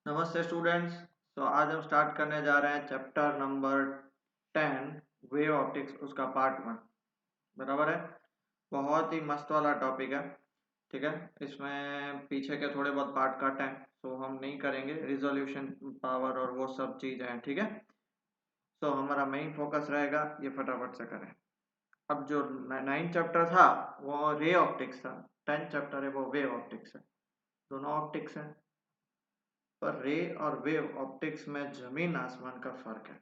नमस्ते स्टूडेंट्स। तो आज हम स्टार्ट करने जा रहे हैं चैप्टर नंबर 10 वेव ऑप्टिक्स, उसका पार्ट 1। बराबर है। बहुत ही मस्त वाला टॉपिक है। ठीक है, इसमें पीछे के थोड़े बहुत पार्ट कट हैं, तो हम नहीं करेंगे। रिजोल्यूशन पावर और वो सब चीज़ें हैं। ठीक है, तो हमारा मेन फोकस रहेगा, ये फटाफट से करें। अब जो 9 चैप्टर था वो रे ऑप्टिक्स था, 10 चैप्टर है वो वेव ऑप्टिक्स है। दोनों ऑप्टिक्स है, पर रे और वेव ऑप्टिक्स में जमीन आसमान का फर्क है।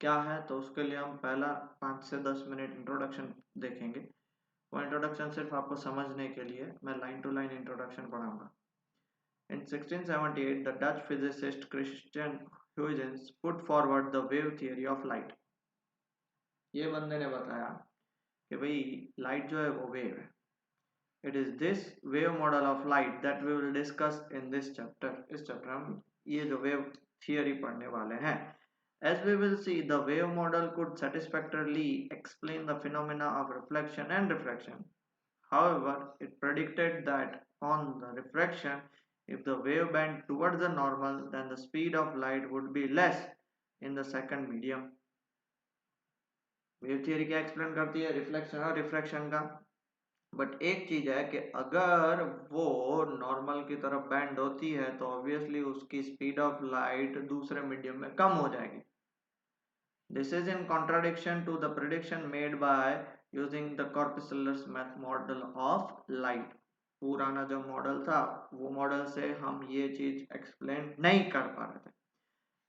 क्या है, तो उसके लिए हम पहला 5 से 10 मिनट इंट्रोडक्शन देखेंगे। वो इंट्रोडक्शन सिर्फ आपको समझने के लिए मैं लाइन टू लाइन इंट्रोडक्शन पढ़ाऊंगा। In 1678, the Dutch physicist Christian Huygens put forward the wave theory of light. ये बंदे ने बताया कि भाई लाइट जो है वो वेव है। It is this wave model of light that we will discuss in this chapter. इस चैप्टर हम ये जो वेव थियरी पढ़ने वाले हैं। As we will see, the wave model could satisfactorily explain the phenomena of reflection and refraction. However, it predicted that on the refraction, if the wave bent towards the normal, then the speed of light would be less in the second medium. Wave theory क्या explain करती है? Reflection और refraction का। But एक चीज है कि अगर वो नॉर्मल की तरफ बैंड होती है तो ऑब्वियसली उसकी स्पीड ऑफ लाइट दूसरे मीडियम में कम हो जाएगी। This is in contradiction to the prediction made by using the corpuscular model of light. पुराना जो मॉडल था वो मॉडल से हम ये चीज एक्सप्लेन नहीं कर पा रहे थे।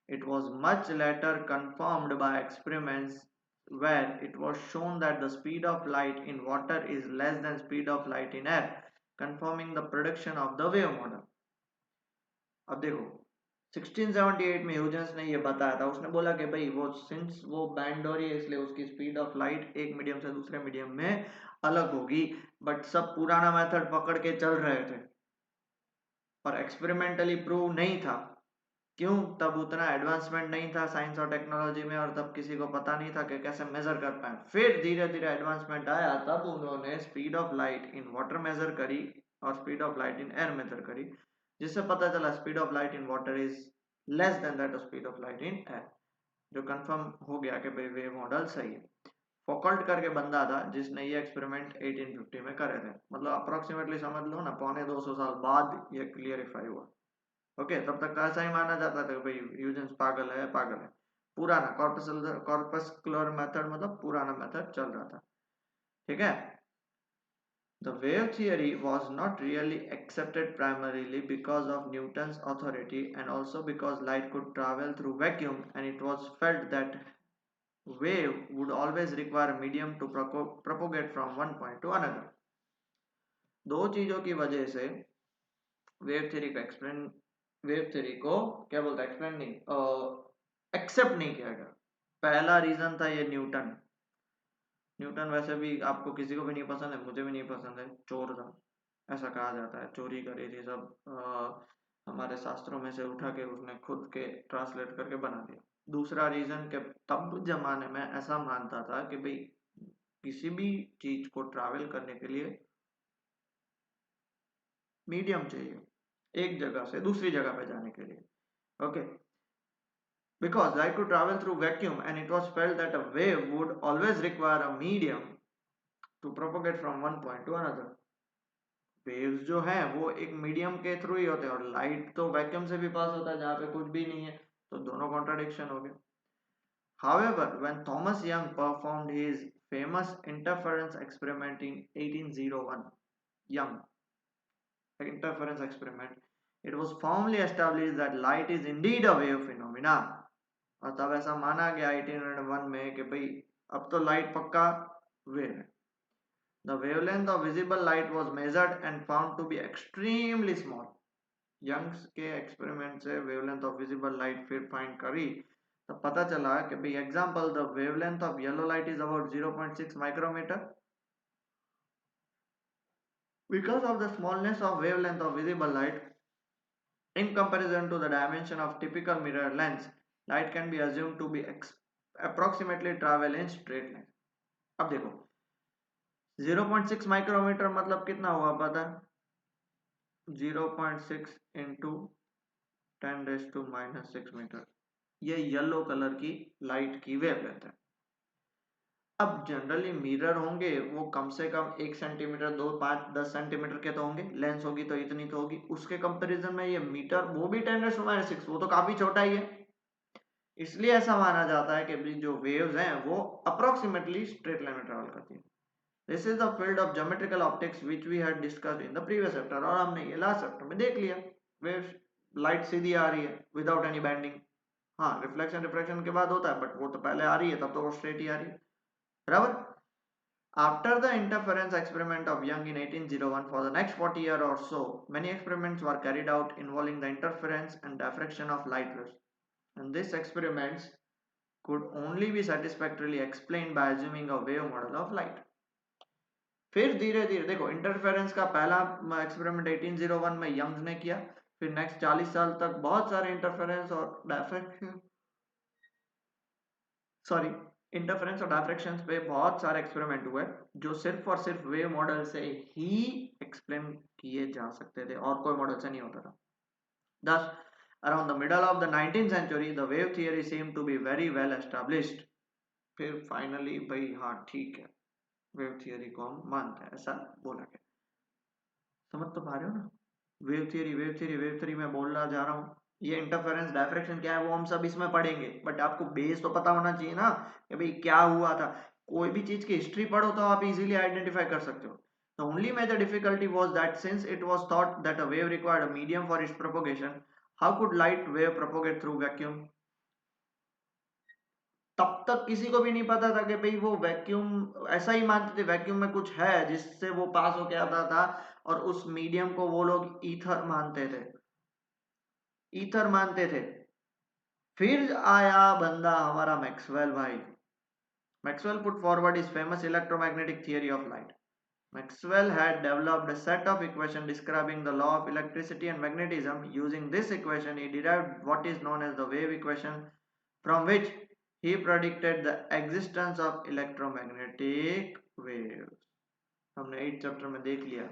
It was much later confirmed by experiments where it was shown that the speed of light in water is less than speed of light in air, confirming the prediction of the wave model. अब देखो 1678 में Huygens ने ये बताया था। उसने बोला कि भाई वो सिंस वो बैंड हो रही है इसलिए उसकी स्पीड ऑफ लाइट एक मीडियम से दूसरे मीडियम में अलग होगी। बट सब पुराना मेथड पकड़ के चल रहे थे और एक्सपेरिमेंटली प्रूव नहीं था। क्यों? तब उतना एडवांसमेंट नहीं था साइंस और टेक्नोलॉजी में, और तब किसी को पता नहीं था कि कैसे मेजर कर पाए। फिर धीरे धीरे एडवांसमेंट आया, तब उन्होंने speed of light in water measure करी और speed of light in air measure करी, जिससे पता चला speed of light in water is less than that of speed of light in air, जो कंफर्म हो गया कि भाई वेव मॉडल सही है। फोकल्ट करके बंदा था जिसने ये एक्सपेरिमेंट 1850 में करे थे। मतलब अप्रोक्सीमेटली समझ लो ना, 250 साल बाद ये क्लियरिफाई हुआ। ओके, तब तक ऐसा ही माना जाता था भाई ह्यूजेंस पागल है, पागल है। पुराना कॉर्पस्कुलर मेथड मतलब पुराना मेथड चल रहा था। ठीक है। The wave theory was not really accepted primarily because of Newton's authority and also because light could travel through vacuum, and it was felt that wave would always require a medium to propagate from one point to another. दो चीजों की वजह से wave theory को क्या बोलता है, explain नहीं, एक्सेप्ट नहीं किया गया। पहला रीजन था ये न्यूटन। न्यूटन वैसे भी आपको किसी को भी नहीं पसंद है, मुझे भी नहीं पसंद है, चोर था ऐसा कहा जाता है। चोरी करी थी सब हमारे शास्त्रों में से उठा के उसने खुद के ट्रांसलेट करके बना दिया। दूसरा रीजन के तब जमाने में ऐसा मानता था कि भाई किसी भी चीज को ट्रैवल करने के लिए मीडियम चाहिए, एक जगह से दूसरी जगह पे जाने के लिए। Okay, because light could travel through vacuum and it was felt that a wave would always require a medium to propagate from one point to another. Waves जो हैं वो एक मीडियम के थ्रू ही होते हैं, और लाइट तो वैक्यूम से भी पास होता है जहाँ पे कुछ भी नहीं है, तो दोनों कॉन्ट्राडिक्शन हो गए। However, when Thomas Young performed his famous interference experiment in 1801, Young interference experiment, it was firmly established that light is indeed a wave phenomena. और तब ऐसा माना गया 1801 में कि भाई अब तो लाइट पक्का वेव है। The wavelength of visible light was measured and found to be extremely small. Young's के एक्सपेरिमेंट से वेवलेंथ ऑफ विजिबल लाइट फिर फाइंड करी, तो पता चला कि भाई example the wavelength of yellow light is about 0.6 micrometre. Because of the smallness of wavelength of visible light in comparison to the dimension of typical mirror lens, light can be assumed to be approximately travel in straight line. अब देखो 0.6 micrometer मतलब कितना हुआ पता? 0.6 into 10⁻⁻⁶ metre. ये yellow colour की light की wavelength है। अब जनरली मिरर होंगे वो कम से कम 1 सेंटीमीटर 2 5 10 सेंटीमीटर के तो होंगे, लेंस होगी तो इतनी तो होगी। उसके कंपैरिजन में ये मीटर वो भी 10⁻⁶, वो तो काफी छोटा ही है। इसलिए ऐसा माना जाता है कि जो वेव्स हैं वो अप्रोक्सीमेटली स्ट्रेट लाइन में ट्रेवल करती है। This is the field of geometrical optics which we had discussed in the previous chapter, और हमने ये लास्ट चैप्टर में देख लिया। वेव्स लाइट सीधी आ रही है विदाउट एनी बेंडिंग। हाँ, रिफ्लेक्शन रिफ्रैक्शन के बाद होता है, बट वो तो पहले आ रही है, तब तो वो स्ट्रेट ही आ रही है, बराबर। After the interference experiment of Young in 1801, for the next 40 years or so, many experiments were carried out involving the interference and diffraction of light waves. And these experiments could only be satisfactorily explained by assuming a wave model of light. फिर धीरे धीरे देखो, interference का पहला experiment 1801 में young ने किया, फिर नेक्स्ट 40 साल तक बहुत सारे इंटरफेरेंस और डायफ्रैक्शन इंटरफेरेंस और डायफ्रैक्शंस पे बहुत सारे एक्सपेरिमेंट हुए जो सिर्फ और सिर्फ वेव मॉडल से ही एक्सप्लेन किए जा सकते थे, और कोई मॉडल से नहीं होता था। Thus, around the middle of the 19th century, the wave theory seemed to be very well established. फिर फाइनली भाई हाँ ठीक है, वेव थियरी को हम मानते हैं, ऐसा बोला गया। समझ तो पा रहे हो ना? Wave theory wave theory wave theory मैं बोल रहा जा रहा हूँ। ये इंटरफेरेंस डायफ्रैक्शन क्या है वो हम सब इसमें पढ़ेंगे, बट आपको बेस तो पता होना चाहिए ना कि भाई क्या हुआ था। कोई भी चीज की हिस्ट्री पढ़ो तो आप इजीली आइडेंटिफाई कर सकते हो। The only major difficulty was that since it was thought that a wave required a medium for its propagation, how could light wave propagate through vacuum? तब तक किसी को भी नहीं पता था कि भाई वो वैक्यूम, ऐसा ही मानते थे वैक्यूम में कुछ है जिससे वो पास होके आता था, और उस मीडियम को वो लोग ईथर मानते थे, ईथर मानते थे। फिर आया बंदा हमारा मैक्सवेल भाई। Maxwell put forward his famous electromagnetic theory of light. Maxwell had developed a set of equations describing the law of electricity and magnetism. Using this equation, he derived what is known as the wave equation, from which he predicted the existence of electromagnetic waves. हमने 8th chapter में देख लिया,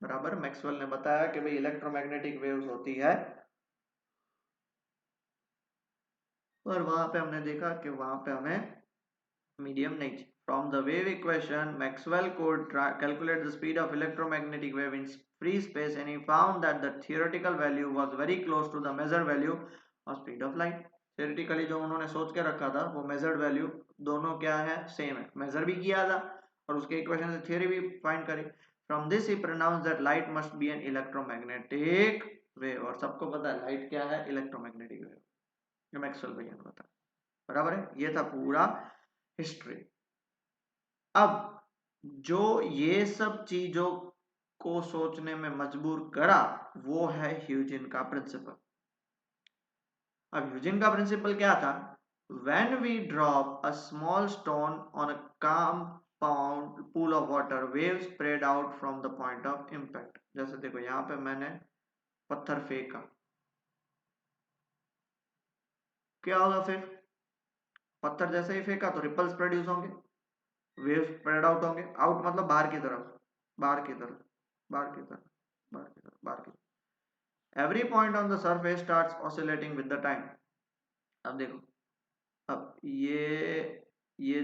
बराबर। Maxwell ने बताया कि भाई electromagnetic waves होती है, और वहां पे हमने देखा कि वहां पे हमें मीडियम नहीं चाहिए। From the wave equation, Maxwell could calculate the speed of electromagnetic wave in free space, and he found that the theoretical value was very close to the measured value of speed of light. Theoretically जो उन्होंने सोच के रखा था वो measured value दोनों क्या है, सेम है, मेजर भी किया था और उसके इक्वेशन से थियरी भी फाइंड करी। From this he pronounced that light must be an electromagnetic wave, और सबको पता है लाइट क्या है, इलेक्ट्रोमैग्नेटिक वेव। ये मैक्सवेल भैया ने बताया, बराबर है। ये था पूरा हिस्ट्री। अब जो ये सब चीजों को सोचने में मजबूर करा वो है ह्यूजिन का प्रिंसिपल। अब ह्यूजिन का प्रिंसिपल क्या था? When we drop a small stone on a calm pool of water, waves spread out from the point of impact. जैसे देखो यहाँ पे मैंने पत्थर फेंका, क्या होगा फिर? पत्थर जैसे ही फेंका तो रिपल्स प्रोड्यूस होंगे, वेव स्प्रेड आउट होंगे। आउट मतलब बाहर की तरफ, बाहर की तरफ, बाहर की तरफ, बाहर की तरफ, बाहर की तरफ। Every point on the surface starts oscillating with the time. अब देखो, अब ये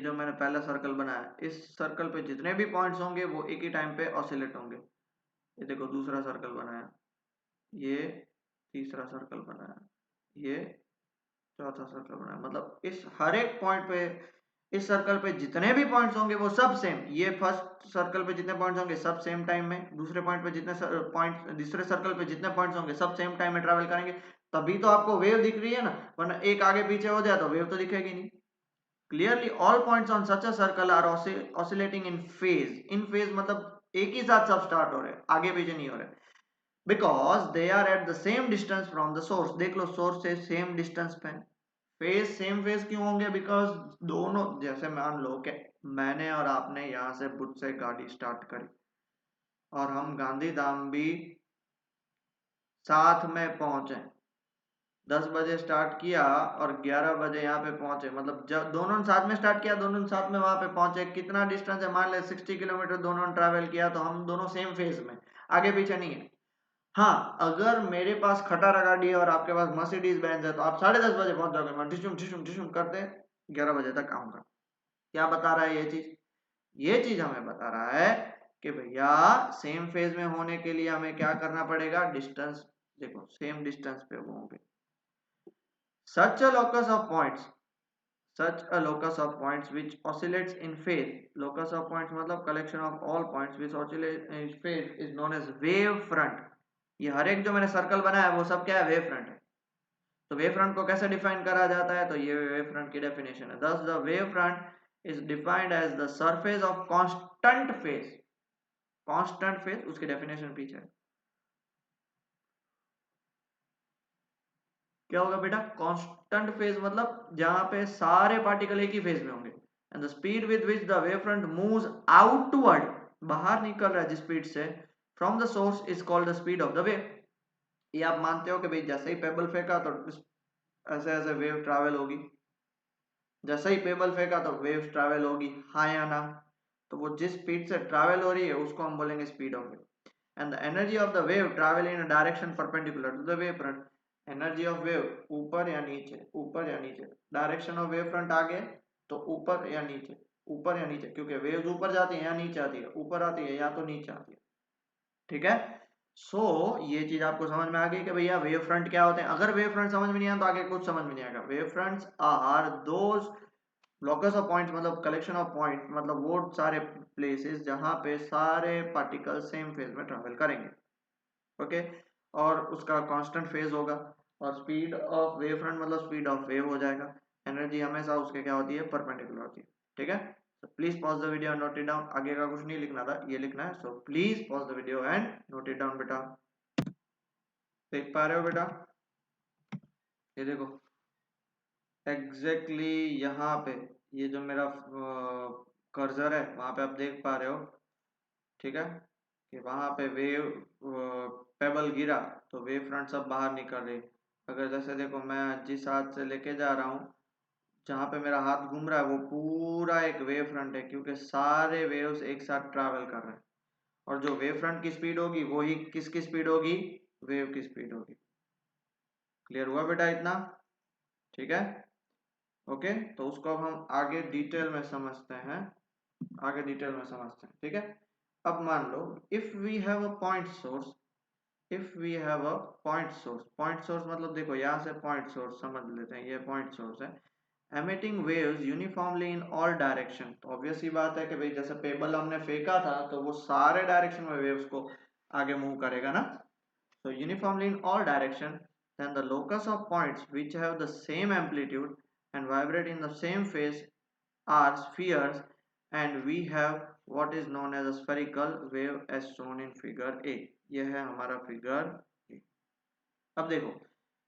जो मैंने पहला सर्कल बनाया, इस सर्कल पे जितने भी पॉइंट्स होंगे वो एक ही टाइम पे ऑसिलेट होंगे। ये देखो दूसरा सर्कल बनाया, ये तीसरा सर्कल बनाया, ये चौथा सर्कल बनाया, मतलब इस हर एक पॉइंट पे, इस सर्कल पे जितने भी पॉइंट्स होंगे वो सब सेम। ये फर्स्ट सर्कल पे जितने पॉइंट्स होंगे सब सेम टाइम में, दूसरे पॉइंट पे जितने पॉइंट, दूसरे सर्कल पे जितने पॉइंट्स होंगे सब सेम टाइम में ट्रैवल करेंगे, तभी तो आपको वेव दिख रही है ना, वरना एक आगे पीछे हो जाए तो वेव तो दिखेगी नहीं। Clearly all points on such a circle are oscillating in phase. In phase मतलब एक ही साथ सब स्टार्ट हो रहे हैं, आगे पीछे नहीं हो रहे, because they are at the same distance from the source. देख लो सोर्स से सेम डिस्टेंस पे। फेज सेम फेज क्यों होंगे? बिकॉज दोनों, जैसे मान लो कि मैंने और आपने यहाँ से बुध से गाड़ी स्टार्ट करी और हम गांधी धाम भी साथ में पहुंचे, 10 बजे स्टार्ट किया और 11 बजे यहाँ पे पहुंचे, मतलब जब दोनों साथ में स्टार्ट किया दोनों साथ में वहां पे पहुंचे, कितना डिस्टेंस है? मान ले 60 किलोमीटर दोनों ने ट्रैवल किया, तो हम दोनों सेम फेज में, आगे पीछे नहीं है। हाँ, अगर मेरे पास खटारा गाड़ी है और आपके पास मर्सिडीज बेंज है तो आप 10:30 बजे पहुंच जाओगे, मैं ठिशुम ठिशुम ठिशुम करते 11 बजे तक आऊंगा। क्या बता रहा है ये चीज? ये चीज हमें बता रहा है कि भैया सेम फेज में होने के लिए हमें क्या करना पड़ेगा, डिस्टेंस, देखो सेम डिस्टेंस पे वो होंगे। Such a locus of points, such a locus of points which oscillates in phase, locus of points मतलब collection of all points which oscillate in phase is known as wave front। ये हर एक जो मैंने circle बनाया है वो सब क्या है, वेव फ्रंट है। तो वेव फ्रंट को कैसे डिफाइन करा जाता है, तो ये वेव फ्रंट की डेफिनेशन है। thus the wave front is defined as the surface of constant phase, constant phase उसकी डेफिनेशन पीछे है। क्या होगा बेटा, कांस्टेंट फेज मतलब जहां पे सारे पार्टिकल एक ही फेज में होंगे। And the speed with which the wave front moves outward, बाहर निकल रहा है जिस स्पीड से, from the source is called the speed of the wave. ये आप मानते हो कि भाई जैसे ही पेबल फेंका तो ऐसे ऐसे वेव ट्रैवल होगी, जैसे ही पेबल फेंका तो वेव ट्रैवल होगी, हाँ या ना? तो वो जिस स्पीड से ट्रैवल हो रही है उसको हम बोलेंगे speed of wave. and the energy of the wave travel in a direction perpendicular to the wave front। Energy of wave ऊपर या नीचे, ऊपर या नीचे, डायरेक्शन ऑफ वेव फ्रंट आगे तो ऊपर या नीचे, ऊपर या नीचे, क्योंकि वेव्स ऊपर जाती है या नीचे आती है, ऊपर आती है या तो नीचे आती है। ठीक है, सो ये चीज आपको समझ में आ गई कि भैया वेव फ्रंट क्या होते हैं। अगर वेव फ्रंट समझ में नहीं आया तो आगे कुछ समझ में नहीं आएगा। Wave fronts are those locus of points मतलब कलेक्शन ऑफ पॉइंट, मतलब वो सारे प्लेसेस जहां पे सारे पार्टिकल सेम फेज में ट्रेवल करेंगे। ओके, और उसका कांस्टेंट फेज होगा, और स्पीड ऑफ वेव फ्रंट मतलब स्पीड ऑफ वेव हो जाएगा। एनर्जी हमेशा उसके क्या होती है, परपेंडिकुलर होती है। ठीक है, तो please pause the video and note it down. आगे का कुछ नहीं लिखना था, ये लिखना है, so please pause the video and note it down बेटा। देख पा रहे हो बेटा, ये देखो एग्जैक्टली यहाँ पे ये जो मेरा कर्सर है वहां पे आप देख पा रहे हो। ठीक है, कि वहां पे वेव पेबल गिरा तो वेव फ्रंट सब बाहर निकल रही। अगर जैसे देखो मैं जिस हाथ से लेके जा रहा हूँ, जहाँ पे मेरा हाथ घूम रहा है वो पूरा एक वेव फ्रंट है, क्योंकि सारे वेव्स एक साथ ट्रैवल कर रहे हैं। और जो वेव फ्रंट की स्पीड होगी वही किसकी स्पीड होगी, वेव की स्पीड होगी। क्लियर हुआ बेटा इतना? ठीक है, ओके, तो उसको अब हम आगे डिटेल में समझते हैं, आगे डिटेल में समझते हैं। ठीक है, अब मान लो if we have a point source, if we have a point source, point source मतलब देखो यहाँ से पॉइंट सोर्स समझ लेते हैं, ये पॉइंट सोर्स है। Emitting waves uniformly in all direction, तो ऑब्वियस ही बात है कि भाई जैसे पेबल हमने फेंका था तो वो सारे डायरेक्शन में वेव्स को आगे मूव करेगा ना। so uniformly in all direction, then the locus of points which have the same amplitude and vibrate in the same phase are spheres, and we have what is known as a spherical wave as shown in figure A। यह है हमारा figure A। अब देखो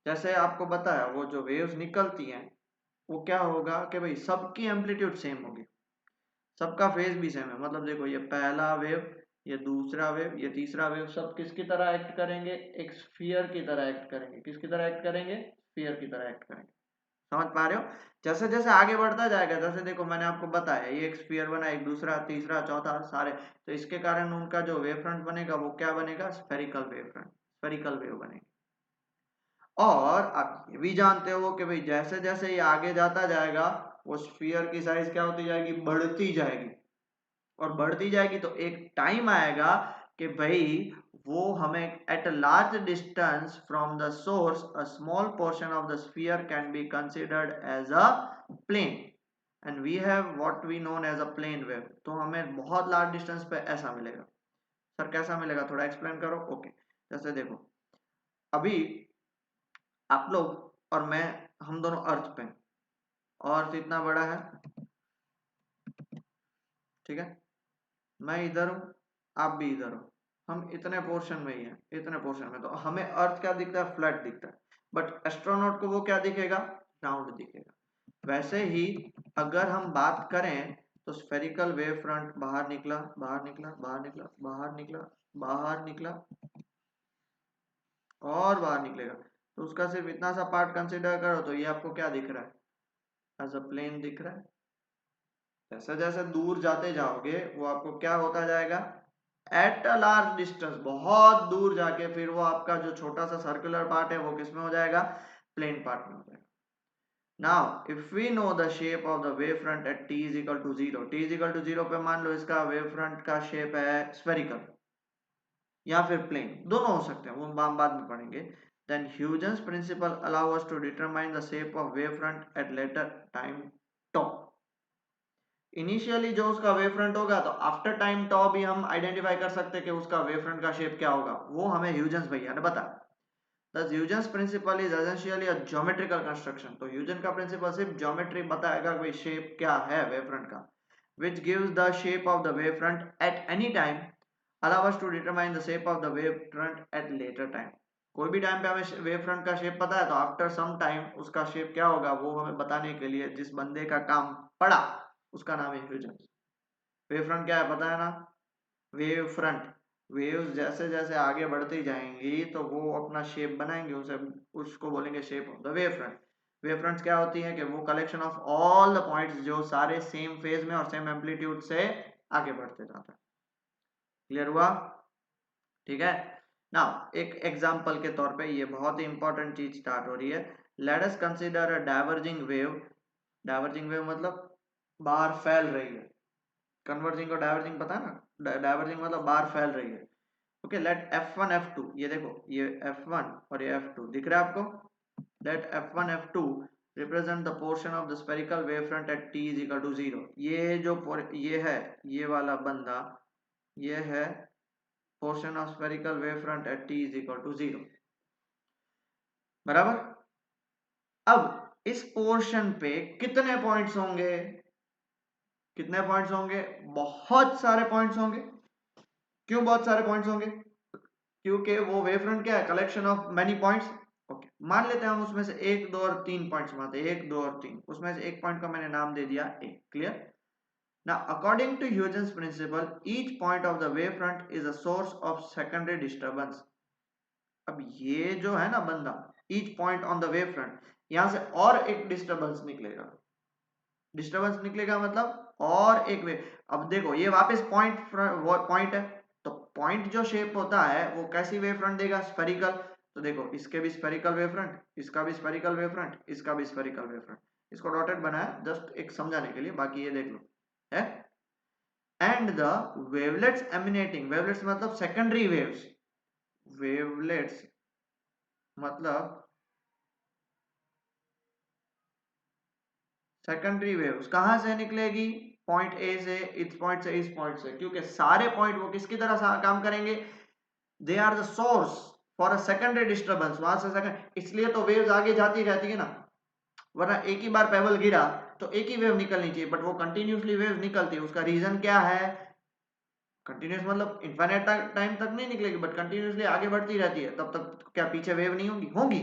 जैसे आपको बताया वो जो वेव्स निकलती हैं वो क्या होगा कि भाई सबकी एम्पलीट्यूड सेम होगी, सबका फेज भी सेम है। मतलब देखो ये पहला वेव, ये दूसरा वेव, ये तीसरा वेव, सब किसकी तरह एक्ट करेंगे, एक स्फीयर की तरह एक्ट करेंगे। किसकी तरह एक्ट करेंगे, स्फीयर की तरह एक्ट करेंगे। समझ पा रहे हो? जैसे जैसे आगे बढ़ता जाएगा, जैसे देखो मैंने आपको बताया ये एक स्फीयर बना, एक दूसरा, तीसरा, चौथा, सारे, तो इसके कारण उनका जो वेव फ्रंट बनेगा वो क्या बनेगा, spherical wave front, spherical wave बनेगी। और आप ये भी जानते हो कि भाई जैसे जैसे ये आगे जाता जाएगा वो स्फीयर की साइज क्या होती जाएगी, बढ़ती जाएगी। और बढ़ती जाएगी तो एक टाइम आएगा कि भाई वो हमें at a large distance from the source a small portion of the sphere can be considered as a plane, and we have what we known as a plane wave. तो हमें बहुत लार्ज डिस्टेंस पे ऐसा मिलेगा। Sir कैसा मिलेगा, थोड़ा explain करो। ओके, जैसे देखो अभी आप लोग और मैं, हम दोनों अर्थ पे, अर्थ इतना बड़ा है, ठीक है, मैं इधर हूं, आप भी इधर हो, हम इतने पोर्शन में ही हैं, इतने पोर्शन में, तो हमें अर्थ क्या दिखता है, फ्लैट दिखता है। बट एस्ट्रोनॉट को वो क्या दिखेगा, राउंड दिखेगा। वैसे ही अगर हम बात करें तो स्फेरिकल वेव फ्रंट बाहर निकला, बाहर निकला, बाहर निकला, बाहर निकला, बाहर निकला और बाहर निकलेगा, तो उसका सिर्फ इतना सा पार्ट कंसिडर करो तो ये आपको क्या दिख रहा है, एज अ प्लेन दिख रहा है। जैसे जैसे दूर जाते जाओगे वो आपको क्या होता जाएगा, एट अ लार्ज डिस्टेंस, बहुत दूर जाके फिर वो आपका जो छोटा सा सर्कुलर पार्ट है वो किस में हो जाएगा, प्लेन पार्ट में हो जाएगा। Now, if we know the shape of the wavefront at t is equal to 0, t is equal to 0 पे मान लो इसका wavefront का shape है spherical या फिर plane, दोनों हो सकते हैं, वो हम बाद में पढ़ेंगे. Then Huygens principle allow us to determine the shape of wavefront at later time tau. Initially जो उसका वेवफ्रंट होगा तो आफ्टर टाइम टॉ भी हम आइडेंटिफाई कर सकते हैं कि उसका वेवफ्रंट का शेप क्या होगा, वो हमें ह्यूजेंस भैया ने बताया. Thus Huygens principle is essentially a geometrical construction. तो ह्यूजन का प्रिंसिपल सिर्फ ज्योमेट्री बताएगा कि शेप क्या है वेवफ्रंट का, which gives the shape of the wavefront at any time, allow us to determine the shape of the wavefront at later time. कोई भी टाइम पे हमें वेवफ्रंट का शेप पता है तो आफ्टर सम टाइम उसका शेप क्या होगा वो हमें बताने के लिए जिस बंदे का काम पड़ा उसका नाम है ह्यूजन. वेवफ्रंट क्या है पता है ना, वेव फ्रंट, वेव्स जैसे जैसे आगे बढ़ती जाएंगी तो वो अपना शेप बनाएंगे, उसे उसको बोलेंगे shape of the wave front. Wave fronts क्या होती है कि वो collection of all the points जो सारे सेम फेज में और सेम एम्पलीट्यूड से आगे बढ़ते जाते हैं. क्लियर हुआ, ठीक है. नाउ एक एग्जांपल के तौर पे ये बहुत ही इंपॉर्टेंट चीज स्टार्ट हो रही है. Let us consider a diverging wave. Diverging wave मतलब बाहर फैल रही है. कन्वर्जिंग और डाइवर्जिंग पता है ना, डाइवर्जिंग मतलब बाहर फैल रही है. ओके, लेट F1 F2, ये देखो ये F1 और ये F2 दिख रहा है आपको. Let F1 F2 represent the portion of the spherical wave front at t is equal to 0. ये जो ये है, ये वाला बंदा, ये है portion of spherical wave front at t is equal to 0, बराबर. अब इस पोर्शन पे कितने पॉइंट्स होंगे, कितने पॉइंट्स होंगे, बहुत सारे पॉइंट्स होंगे. क्यों बहुत सारे पॉइंट्स होंगे, क्योंकि वो वेवफ्रंट क्या है, collection of many points. Okay, मान लेते हैं हम उसमें से 1 2 और 3 पॉइंट्स मानते हैं, 1 2 और 3, उसमें से एक पॉइंट का मैंने नाम दे दिया A. Clear. Now according to Huygens principle each point of the wavefront is a source of secondary disturbance. अब ये जो है ना बंदा, each point on the wavefront, यहां से और एक डिस्टर्बेंस निकलेगा. डिस्टर्बेंस निकलेगा मतलब और एक वेव. अब देखो ये वापस पॉइंट है, तो पॉइंट जो शेप होता है वो कैसी वेव फ्रंट देगा, स्फेरिकल. तो देखो इसके भी स्फेरिकल वेव फ्रंट, इसका भी स्फेरिकल वेव फ्रंट, इसका भी स्फेरिकल वेव फ्रंट. इसको डॉटेड बनाया जस्ट एक समझाने के लिए, बाकी ये देख लो है. And the wavelets emanating, wavelets मतलब सेकेंडरी वेव्स, वेवलेट्स मतलब सेकेंडरी वेव्स कहां से निकलेगी, पॉइंट ए से, इस पॉइंट से, इस पॉइंट से, क्योंकि सारे पॉइंट वो किसकी तरह काम करेंगे, they are the source for a secondary disturbance. वहां से सेकंड, इसलिए तो वेव्स आगे जाती रहती है ना, वरना एक ही बार पेबल गिरा तो एक ही वेव निकलनी चाहिए, बट वो कंटिन्यूसली वेव निकलती है. उसका रीजन क्या है, कंटिन्यूस मतलब इनफाइनाइट टाइम तक नहीं निकलेगी, बट कंटिन्यूसली आगे बढ़ती रहती है, तब तक क्या पीछे वेव नहीं होंगी, होंगी.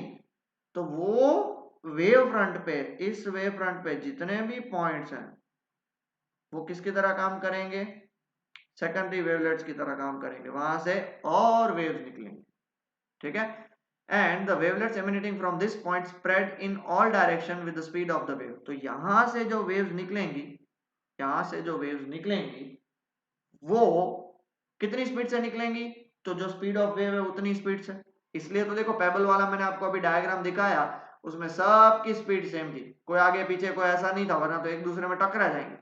तो वो वेव फ्रंट पे, इस वेव फ्रंट पे जितने भी पॉइंट्स हैं वो किसकी तरह काम करेंगे, सेकेंडरी वेवलेट्स की तरह काम करेंगे, वहां से और वेव्स निकलेंगे. ठीक है. And the wavelets emanating from this point spread in all direction with the speed of the wave. तो यहां से जो वेव्स निकलेंगी, यहां से जो वेव्स निकलेंगी वो कितनी स्पीड से निकलेंगी, तो जो स्पीड ऑफ वेव है उतनी स्पीड से. इसलिए तो देखो पेबल वाला मैंने आपको अभी डायग्राम दिखाया, उसमें सबकी स्पीड सेम थी, कोई आगे पीछे कोई ऐसा नहीं था, वरना तो एक दूसरे में टकरा जाएंगे.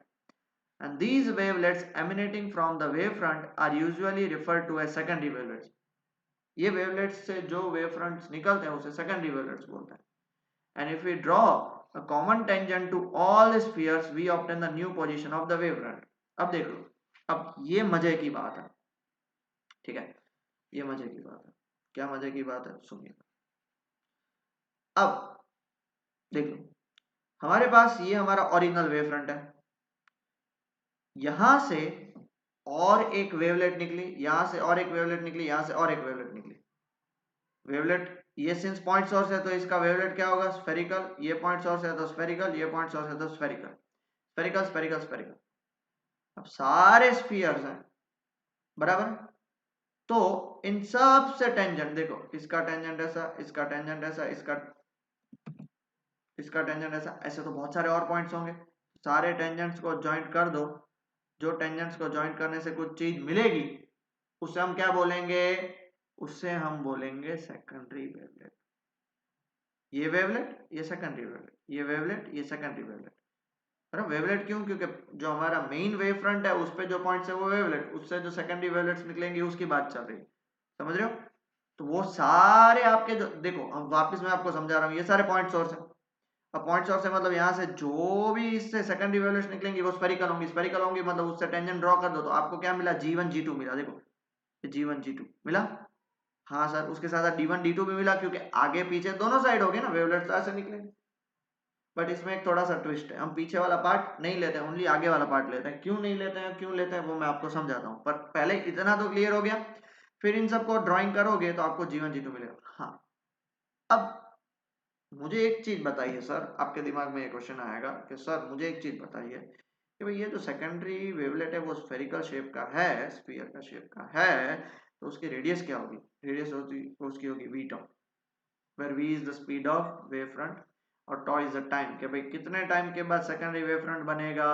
And these wavelets emanating from the wavefront are usually referred to as secondary wavelets. ये wavelets से जो wavefronts निकलते हैं उसे secondary wavelets बोलते हैं. And if we draw a common tangent to all the spheres, we obtain the new position of the wavefront. अब देख लो, अब ये मजे की बात है, ठीक है, ये मजे की बात है. क्या मजे की बात है, सुनिए. अब देख लो, हमारे पास ये हमारा ओरिजिनल वेवफ्रंट है, यहां से और एक वेवलेट निकली, यहां से और एक वेवलेट निकली, यहां से और एक वेवलेट निकली. वेवलेट ये सिंस पॉइंट सोर्स है तो इसका वेवलेट क्या होगा, स्फेरिकल. ये पॉइंट सोर्स है तो स्फेरिकल, ये पॉइंट सोर्स है तो स्फेरिकल, स्फेरिकल स्फेरिकल स्फेरिकल. अब सारे स्फीयर्स हैं, बराबर. तो इन सब से टेंजेंट देखो, इसका टेंजेंट ऐसा, इसका टेंजेंट ऐसा, इसका टेंजेंट ऐसा, ऐसे तो बहुत सारे और पॉइंट्स होंगे. सारे टेंजेंट्स को ज्वाइंट कर दो, जो टेंजेंट्स को ज्वाइंट करने से कुछ चीज मिलेगी उससे हम क्या बोलेंगे, उससे हम बोलेंगे सेकेंडरी वेवलेट। ये वेवलेट, ये सेकेंडरी वेवलेट, ये वेवलेट, ये सेकेंडरी वेवलेट। अरे वेवलेट क्यों, क्योंकि जो हमारा मेन वेव फ्रंट है उस पे जो पॉइंट्स है वो वेवलेट, उससे जो सेकेंडरी वेवलेट्स निकलेंगे उसकी बात चल रही है, समझ रहे हो। तो वो सारे आपके जो, देखो हम वापस मैं आपको समझा रहा हूँ, ये सारे पॉइंट सोर्स है। अब पॉइंट सोर्स है मतलब यहाँ से जो भी इससे सेकेंडरी वेवलेट्स निकलेंगी वो स्फेरिकल होंगी, स्फेरिकल होंगी मतलब उससे टेंजेंट ड्रॉ कर दो तो आपको क्या मिला, G1 G2 मिला। देखो G1 G2 मिला। हाँ सर, उसके साथ साथ D1 D2 भी मिला, क्योंकि आगे पीछे दोनों साइड हो गए ना, वेवलेट्स ऐसे निकलेंगे। बट इसमें एक थोड़ा सा ट्विस्ट है, हम पीछे वाला पार्ट नहीं लेते हैं, ओनली आगे वाला पार्ट लेते हैं। क्यों नहीं लेते हैं, क्यों लेते हैं वो मैं आपको समझाता हूँ, पर पहले इतना तो क्लियर हो गया। फिर इन सबको ड्राइंग करोगे तो आपको G1 G2 मिलेगा। हाँ, अब मुझे एक चीज बताइए सर, आपके दिमाग में ये क्वेश्चन आएगा कि सर मुझे एक चीज बताइए कि भाई ये जो सेकेंडरी वेवलेट है वो स्फेरिकल शेप का है, स्फीयर का शेप का है, तो उसकी रेडियस क्या होगी। रेडियस उसकी होगी v tau, where v is the speed of wave front और टॉ इज द टाइम, कि भाई कितने टाइम के बाद सेकेंडरी वेव फ्रंट बनेगा,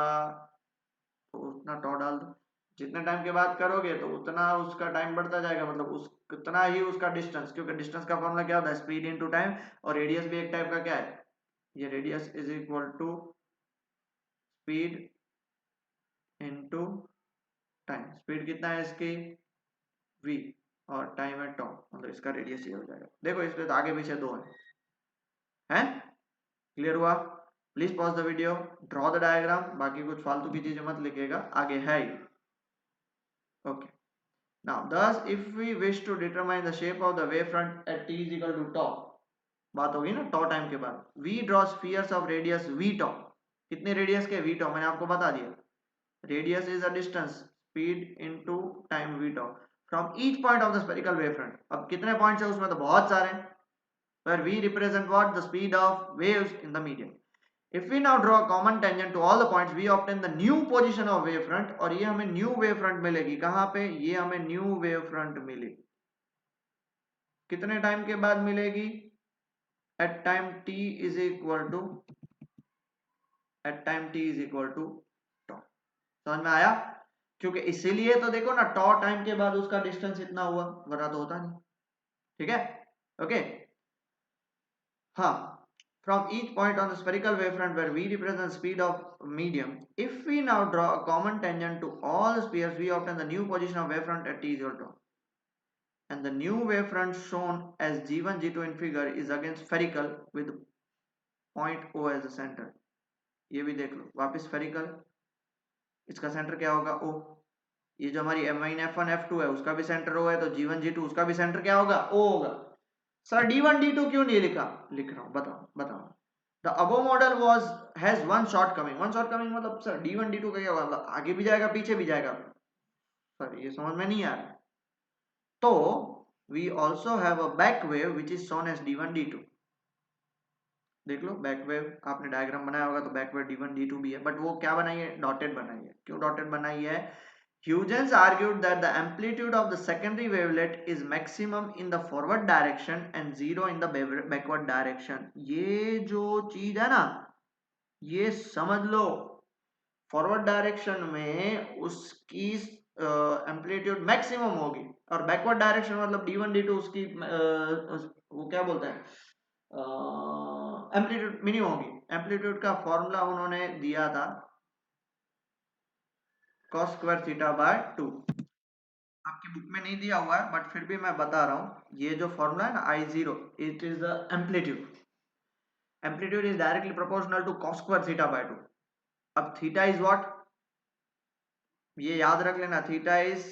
तो उतना टॉ डाल दो। जितने टाइम के बाद करोगे तो उतना उसका टाइम बढ़ता जाएगा, मतलब उस कितना ही उसका डिस्टेंस, क्योंकि डिस्टेंस का फॉर्मूला क्या होता है, स्पीड इनटू टाइम, और रेडियस भी एक टाइप का क्या है, ये radius is equal to speed into time. Speed कितना है इसकी, v, और टाइम है टॉ, मतलब इसका रेडियस ये हो जाएगा। देखो इसमें तो आगे पीछे दो है, क्लियर हुआ। Please pause the video, draw the diagram, बाकी कुछ फालतू की चीजें मत लिखिएगा, आगे है ही। Okay, now thus if we wish to determine the shape of the wavefront at t is equal to tau, बात होगी ना tau टाइम के बाद, we draw spheres of radius v tau। कितने रेडियस के, v tau, मैंने आपको बता दिया। Radius is a distance, speed into time v tau from each point of the spherical wavefront. अब कितने पॉइंट्स है उसमें, तो बहुत सारे हैं। where v represent what, the speed of waves in the medium. If we now draw a common tangent to all the points, we obtain the new position of wavefront, और ये हमें न्यू वेवफ्रंट मिलेगी कहां पे, ये हमें new wavefront मिलेगी कितने टाइम के बाद मिलेगी, at time t is equal to, at time t is equal to tau. समझ में आया, क्योंकि इसीलिए तो देखो ना, टॉ टाइम के बाद उसका डिस्टेंस इतना हुआ, वरना तो होता नहीं। ठीक है, ओके। हाँ, from each point on the spherical wavefront where v represents the speed of medium, if we now draw a common tangent to all the spheres, we obtain the new position of wavefront at t is equal to, and the new wavefront shown as G1 G2 in figure is again spherical with point O as the center। ये भी देख लो वापस spherical, इसका centre क्या होगा, O। ये जो हमारी M1 F1 F2 है उसका भी सेंटर O है, तो G1 G2 उसका भी सेंटर क्या होगा, O होगा। सर D1 D2 क्यों नहीं लिखा, लिख रहा हूं, बताओ बताओ। The above model was has one shortcoming, one shortcoming मतलब सर D1 D2 का क्या होगा, मतलब आगे भी जाएगा पीछे भी जाएगा, सर ये समझ में नहीं आ रहा। तो we also have a back wave which is shown as D1 D2। देख लो बैक वेव, आपने डायग्राम बनाया होगा तो बैक वेव D1 D2 भी है, बट वो क्या बनाई है, डॉटेड बनाई है। क्यों डॉटेड बनाई है, Huygens argued that the amplitude of the secondary wavelet is maximum in the forward direction and zero in the backward direction। ये जो चीज है ना, ये समझ लो, फॉरवर्ड डायरेक्शन में उसकी एम्पलीट्यूड मैक्सिमम होगी, और बैकवर्ड डायरेक्शन मतलब D1 D2 उसकी वो क्या बोलते हैं, एम्पलीट्यूड मिनिमम होगी। एम्पलीट्यूड का फॉर्मूला उन्होंने दिया था cos स्क्वायर थीटा बाय 2। आपकी बुक में नहीं दिया हुआ है बट फिर भी मैं बता रहा हूं, ये जो फॉर्मूला है ना I0, it is the amplitude. Amplitude is directly proportional to cos square theta by 2। अब थीटा इज व्हाट, ये याद रख लेना, theta is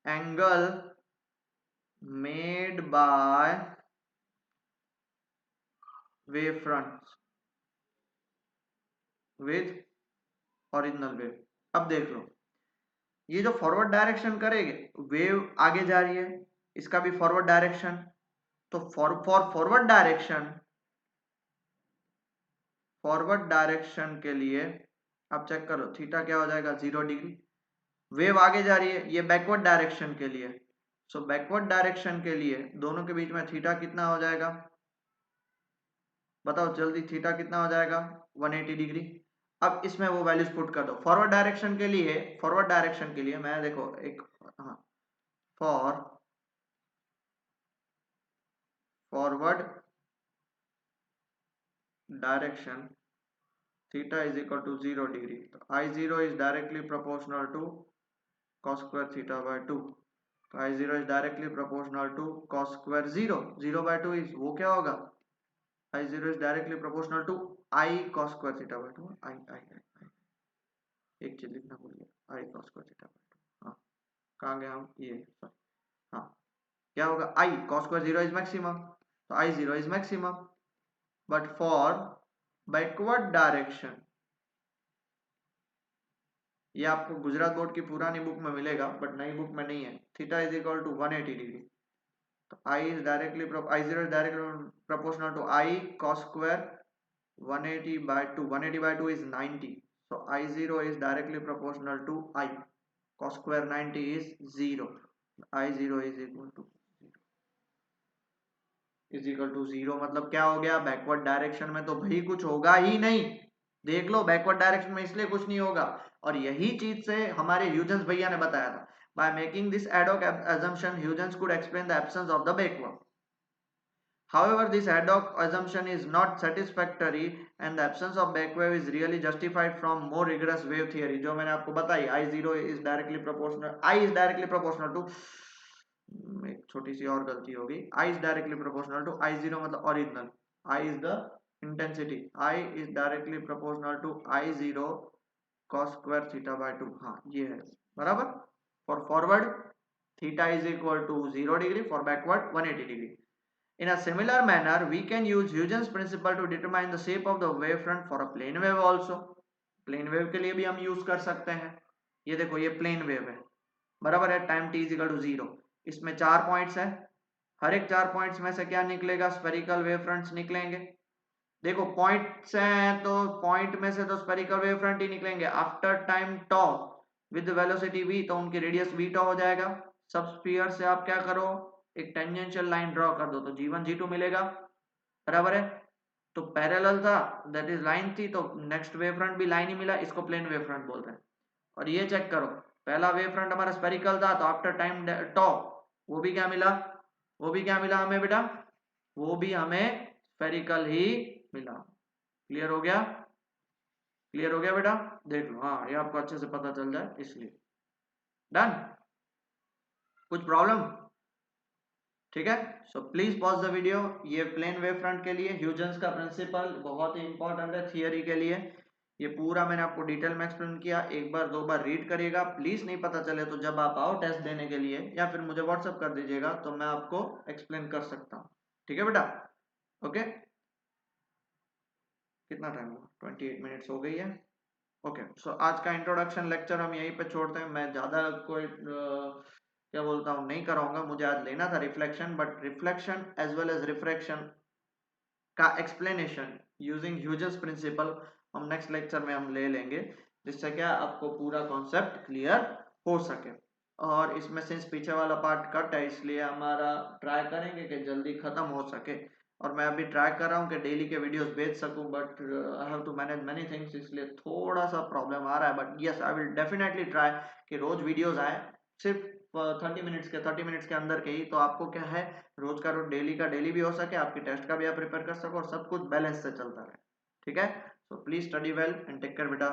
angle made by wave front with original wave. अब देख लो, ये जो फॉरवर्ड डायरेक्शन करेंगे, वेव आगे जा रही है, इसका भी फॉरवर्ड डायरेक्शन, तो फॉर फॉरवर्ड डायरेक्शन के लिए आप चेक करो थीटा क्या हो जाएगा, 0 डिग्री। वेव आगे जा रही है, ये बैकवर्ड डायरेक्शन के लिए, सो बैकवर्ड डायरेक्शन के लिए दोनों के बीच में थीटा कितना हो जाएगा, बताओ जल्दी, थीटा कितना हो जाएगा, 180 डिग्री। अब इसमें वो वैल्यूज पुट कर दो। फॉरवर्ड डायरेक्शन के लिए, फॉरवर्ड डायरेक्शन के लिए मैं देखो एक, हाँ for forward direction theta is equal to 0 degree, तो I0 is directly proportional to cos square theta by 2, तो I0 is directly proportional to cos square 0, 0 by 2 is वो क्या होगा, I0 is directly proportional to I cos square theta by 2, I एक चीज लिखना भूल गया, I cos square theta by 2, हाँ कहाँ गए हम, ये सॉरी, हाँ क्या होगा, I cos square 0 is maximum, तो I0 is maximum, but for backward direction, ये आपको गुजरात बोर्ड की पुरानी बुक में मिलेगा बट नई बुक में नहीं है, theta is equal to 180 degree, तो I0 is directly proportional to I cos square 180 by 2, 180 by 2 is 90, so I0 is directly proportional to I cos square 90 is 0, I0 is equal to 0 मतलब क्या हो गया, backward direction में तो भाई कुछ होगा ही नहीं, देख लो बैकवर्ड डायरेक्शन में इसलिए कुछ नहीं होगा, और यही चीज से हमारे ह्यूजेंस भैया ने बताया था, by making this ad hoc assumption Huygens could explain the absence of the backward. However, this ad hoc assumption is not satisfactory and the absence of back wave is really justified from more rigorous wave theory, जो मैंने आपको बताई, I0 is directly proportional, I is directly proportional to, एक छोटी सी और गलती होगी, I is directly proportional to I0 मतलब original, I is the intensity, I is directly proportional to I0 cos square theta by 2, हाँ ये है बराबर, for forward theta is equal to 0 degree, for backward 180 degree. In a similar manner, we can use Huygens principle to determine the shape of the wavefront for a plane wave also. Plane wave के लिए भी हम use कर सकते हैं, ये देखो ये प्लेन वेव है बराबर है, time t is equal to 0, इसमें 4 पॉइंट्स है, हर एक 4 पॉइंट्स में से क्या निकलेगा, स्फेरिकल वेव फ्रंट्स निकलेंगे, देखो पॉइंट्स हैं तो पॉइंट में से तो स्फेरिकल वेव फ्रंट ही निकलेंगे, after time tau with velocity v तो उनकी रेडियस v टॉ हो जाएगा, सब स्फीयर से आप क्या करो, एक टेंजेंशियल लाइन ड्रॉ कर दो, तो g1 g2 मिलेगा बराबर है, तो पैरेलल था दैट इज लाइन थी, तो नेक्स्ट वेव फ्रंट भी लाइन ही मिला, इसको प्लेन वेव फ्रंट बोलते हैं, और ये चेक करो पहला वेव फ्रंट हमारा स्फेरिकल था, तो आफ्टर टाइम टॉ वो भी क्या मिला, वो भी क्या मिला हमें बेटा, वो भी हमें स्फेरिकल ही मिला, क्लियर हो गया, क्लियर हो गया बेटा, देख लो, हाँ ये आपको अच्छे से पता चल जाए इसलिए, डन, कुछ प्रॉब्लम, ठीक है, so please pause the video, ये प्लेन वेव फ्रंट के लिए ह्यूजेंस का प्रिंसिपल बहुत ही इंपॉर्टेंट है थियरी के लिए, ये पूरा मैंने आपको डिटेल में एक्सप्लेन किया, एक बार दो बार रीड करिएगा, प्लीज नहीं पता चले तो जब आप आओ टेस्ट देने के लिए या फिर मुझे व्हाट्सएप कर दीजिएगा तो मैं आपको एक्सप्लेन कर सकता हूँ, ठीक है बेटा, ओके, कितना टाइम हुआ, 28 मिनट्स हो गई है, ओके, सो आज का इंट्रोडक्शन लेक्चर हम यहीं पे छोड़ते हैं, मैं ज़्यादा कोई क्या बोलता हूँ नहीं कराऊंगा, मुझे आज लेना था reflection, but reflection as well as refraction का एक्सप्लेनेशन यूजिंग ह्यूजेंस प्रिंसिपल हम नेक्स्ट लेक्चर में हम ले लेंगे, जिससे क्या आपको पूरा कॉन्सेप्ट क्लियर हो सके, और इसमें सिंस पीछे वाला पार्ट कट है इसलिए हमारा ट्राई करेंगे कि जल्दी खत्म हो सके, और मैं अभी ट्राई कर रहा हूँ कि डेली के वीडियोस भेज सकूं, but I have to manage many things, इसलिए थोड़ा सा प्रॉब्लम आ रहा है, but yes I will definitely try कि रोज वीडियोस आए, सिर्फ 30 मिनट्स के अंदर के ही, तो आपको क्या है रोज का रोज डेली का डेली भी हो सके, आपकी टेस्ट का भी आप प्रिपेयर कर सको और सब कुछ बैलेंस से चलता रहे, ठीक है, so please study well and take care बेटा।